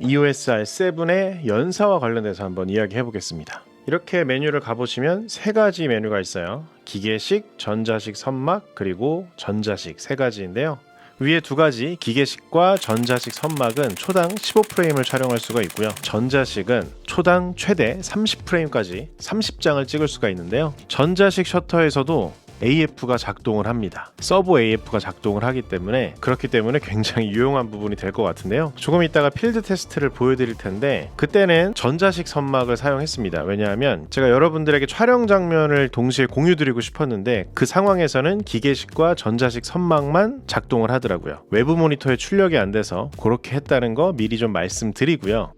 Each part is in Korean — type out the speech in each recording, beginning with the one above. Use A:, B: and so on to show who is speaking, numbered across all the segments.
A: EOS R7의 연사와 관련돼서 한번 이야기해 보겠습니다. 이렇게 메뉴를 가보시면 세 가지 메뉴가 있어요. 기계식, 전자식 선막, 그리고 전자식 세 가지인데요. 위에 두 가지 기계식과 전자식 선막은 초당 15프레임을 촬영할 수가 있고요. 전자식은 초당 최대 30프레임까지 30장을 찍을 수가 있는데요. 전자식 셔터에서도 AF가 작동을 합니다. 서버 AF가 작동을 하기 때문에 그렇기 때문에 굉장히 유용한 부분이 될 것 같은데요. 조금 이따가 필드 테스트를 보여드릴 텐데 그때는 전자식 선막을 사용했습니다. 왜냐하면 제가 여러분들에게 촬영 장면을 동시에 공유드리고 싶었는데 그 상황에서는 기계식과 전자식 선막만 작동을 하더라고요. 외부 모니터에 출력이 안 돼서 그렇게 했다는 거 미리 좀 말씀드리고요.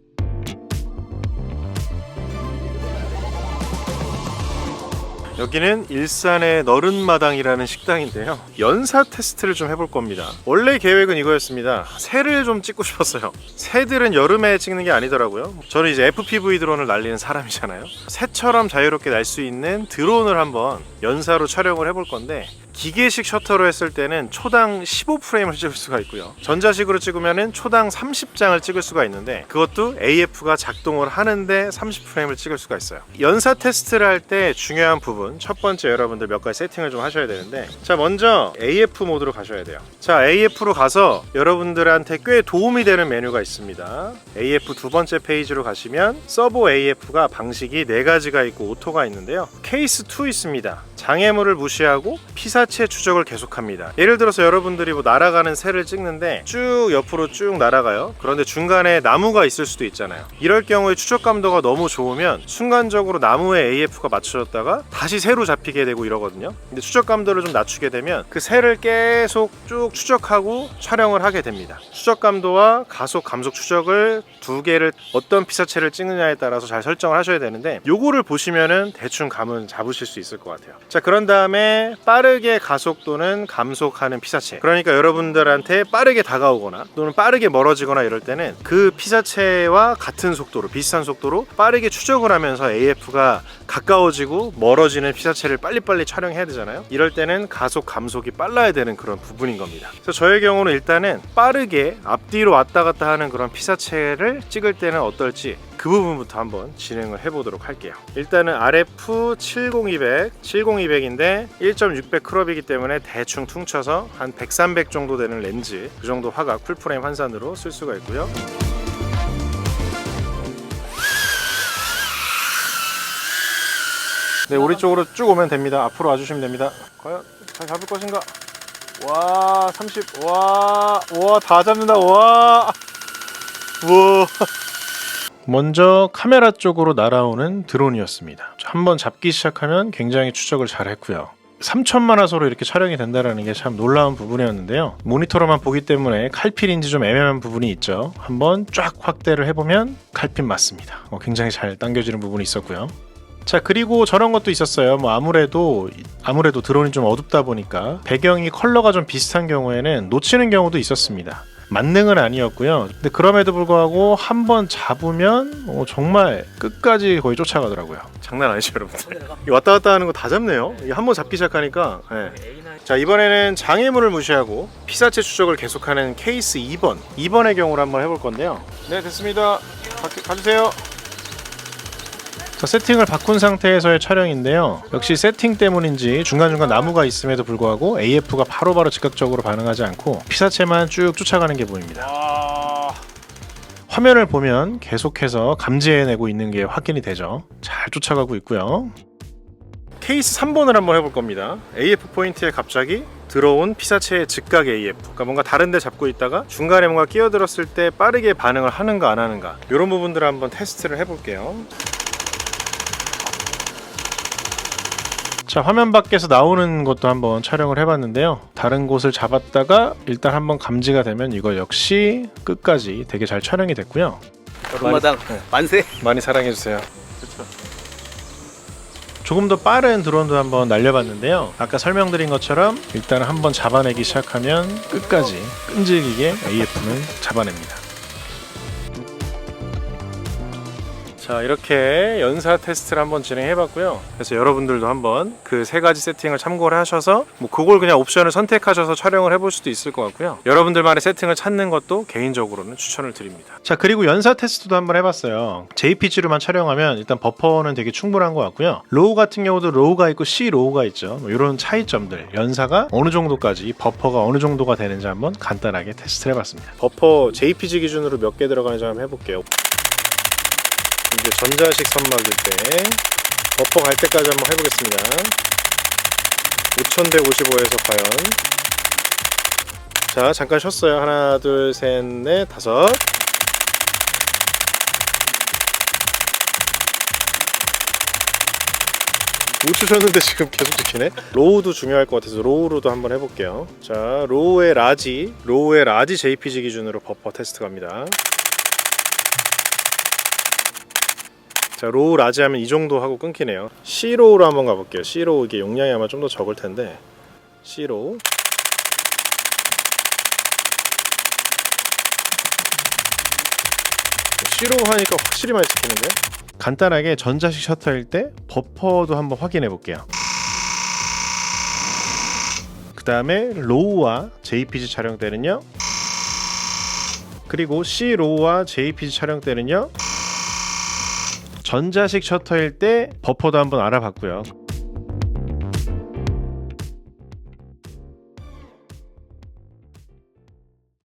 A: 여기는 일산의 너른마당이라는 식당인데요. 연사 테스트를 좀 해볼 겁니다. 원래 계획은 이거였습니다. 새를 좀 찍고 싶었어요. 새들은 여름에 찍는 게 아니더라고요. 저는 이제 FPV 드론을 날리는 사람이잖아요. 새처럼 자유롭게 날 수 있는 드론을 한번 연사로 촬영을 해볼 건데 기계식 셔터로 했을 때는 초당 15프레임을 찍을 수가 있고요. 전자식으로 찍으면 초당 30장을 찍을 수가 있는데 그것도 AF가 작동을 하는데 30프레임을 찍을 수가 있어요. 연사 테스트를 할 때 중요한 부분, 첫 번째 여러분들 몇 가지 세팅을 좀 하셔야 되는데, 자 먼저 AF 모드로 가셔야 돼요. 자 AF로 가서 여러분들한테 꽤 도움이 되는 메뉴가 있습니다. AF 두 번째 페이지로 가시면 서버 AF가 방식이 4가지가 있고 오토가 있는데요. 케이스 2 있습니다. 장애물을 무시하고 피사체 추적을 계속합니다. 예를 들어서 여러분들이 뭐 날아가는 새를 찍는데 쭉 옆으로 쭉 날아가요. 그런데 중간에 나무가 있을 수도 있잖아요. 이럴 경우에 추적 감도가 너무 좋으면 순간적으로 나무에 AF가 맞춰졌다가 다시 새로 잡히게 되고 이러거든요. 근데 추적 감도를 좀 낮추게 되면 그 새를 계속 쭉 추적하고 촬영을 하게 됩니다. 추적 감도와 가속, 감속 추적을 두 개를 어떤 피사체를 찍느냐에 따라서 잘 설정을 하셔야 되는데 요거를 보시면은 대충 감은 잡으실 수 있을 것 같아요. 자 그런 다음에 빠르게 가속 또는 감속하는 피사체, 그러니까 여러분들한테 빠르게 다가오거나 또는 빠르게 멀어지거나 이럴 때는 그 피사체와 같은 속도로, 비슷한 속도로 빠르게 추적을 하면서 AF가 가까워지고 멀어지는 피사체를 빨리빨리 촬영해야 되잖아요. 이럴 때는 가속, 감속이 빨라야 되는 그런 부분인 겁니다. 그래서 저의 경우는 일단은 빠르게 앞뒤로 왔다 갔다 하는 그런 피사체를 찍을 때는 어떨지 그 부분부터 한번 진행을 해보도록 할게요. 일단은 RF 70200인데 1.600 크롭이기 때문에 대충 퉁쳐서 한 100, 300 정도 되는 렌즈, 그 정도 화각 풀프레임 환산으로 쓸 수가 있고요. 네, 우리 쪽으로 쭉 오면 됩니다. 앞으로 와주시면 됩니다. 과연 잘 잡을 것인가? 와, 30, 와, 다 잡는다, 와, 우와. 먼저 카메라 쪽으로 날아오는 드론이었습니다. 한번 잡기 시작하면 굉장히 추적을 잘 했고요. 3000만화소로 이렇게 촬영이 된다는 게 참 놀라운 부분이었는데요. 모니터로만 보기 때문에 칼필인지 좀 애매한 부분이 있죠. 한번 쫙 확대를 해보면 칼필 맞습니다. 굉장히 잘 당겨지는 부분이 있었고요. 자 그리고 저런 것도 있었어요. 뭐 아무래도 드론이 좀 어둡다 보니까 배경이 컬러가 좀 비슷한 경우에는 놓치는 경우도 있었습니다. 만능은 아니었고요. 근데 그럼에도 불구하고 한번 잡으면 정말 끝까지 거의 쫓아가더라고요. 장난 아니죠 여러분들. 왔다 갔다 하는 거 다 잡네요. 한번 잡기 시작하니까. 네. 자 이번에는 장애물을 무시하고 피사체 추적을 계속하는 케이스 2번의 경우를 한번 해볼 건데요. 네 됐습니다. 가주세요. 자, 세팅을 바꾼 상태에서의 촬영인데요. 역시 세팅 때문인지 중간중간 나무가 있음에도 불구하고 AF가 바로바로 즉각적으로 반응하지 않고 피사체만 쭉 쫓아가는 게 보입니다. 화면을 보면 계속해서 감지해내고 있는 게 확인이 되죠. 잘 쫓아가고 있고요. 케이스 3번을 한번 해볼 겁니다. AF 포인트에 갑자기 들어온 피사체의 즉각 AF, 그러니까 뭔가 다른 데 잡고 있다가 중간에 뭔가 끼어들었을 때 빠르게 반응을 하는가 안 하는가, 이런 부분들을 한번 테스트를 해볼게요. 자 화면 밖에서 나오는 것도 한번 촬영을 해봤는데요. 다른 곳을 잡았다가 일단 한번 감지가 되면 이거 역시 끝까지 되게 잘 촬영이 됐고요.
B: 마당 만세!
A: 많이 사랑해주세요. 조금 더 빠른 드론도 한번 날려봤는데요. 아까 설명드린 것처럼 일단 한번 잡아내기 시작하면 끝까지 끈질기게 AF는 잡아냅니다. 자, 이렇게 연사 테스트를 한번 진행해봤고요. 그래서 여러분들도 한번 그 세 가지 세팅을 참고를 하셔서 뭐 그걸 그냥 옵션을 선택하셔서 촬영을 해볼 수도 있을 것 같고요. 여러분들만의 세팅을 찾는 것도 개인적으로는 추천을 드립니다. 자, 그리고 연사 테스트도 한번 해봤어요. JPG로만 촬영하면 일단 버퍼는 되게 충분한 것 같고요. 로우 같은 경우도 로우가 있고 C 로우가 있죠. 뭐 이런 차이점들, 연사가 어느 정도까지, 버퍼가 어느 정도가 되는지 한번 간단하게 테스트를 해봤습니다. 버퍼 JPG 기준으로 몇 개 들어가는지 한번 해볼게요. 이제 전자식 선막일 때 버퍼 갈 때까지 한번 해보겠습니다. 5155에서 과연. 자, 잠깐 쉬었어요. 하나, 둘, 셋, 넷, 다섯. 우측 쳤는데 지금 계속 찍히네. 로우도 중요할 것 같아서 로우로도 한번 해볼게요. 자, 로우의 라지 JPG 기준으로 버퍼 테스트 갑니다. 자, 로우 라지 하면 이 정도 하고 끊기네요. C로우로 한번 가볼게요. C로우, 이게 용량이 아마 좀 더 적을 텐데 C로우. C로우 하니까 확실히 많이 찍히는데. 간단하게 전자식 셔터일 때 버퍼도 한번 확인해 볼게요. 그 다음에 로우와 JPG 촬영 때는요, 그리고 C 로우와 JPG 촬영 때는요, 전자식 셔터일 때 버퍼도 한번 알아봤고요.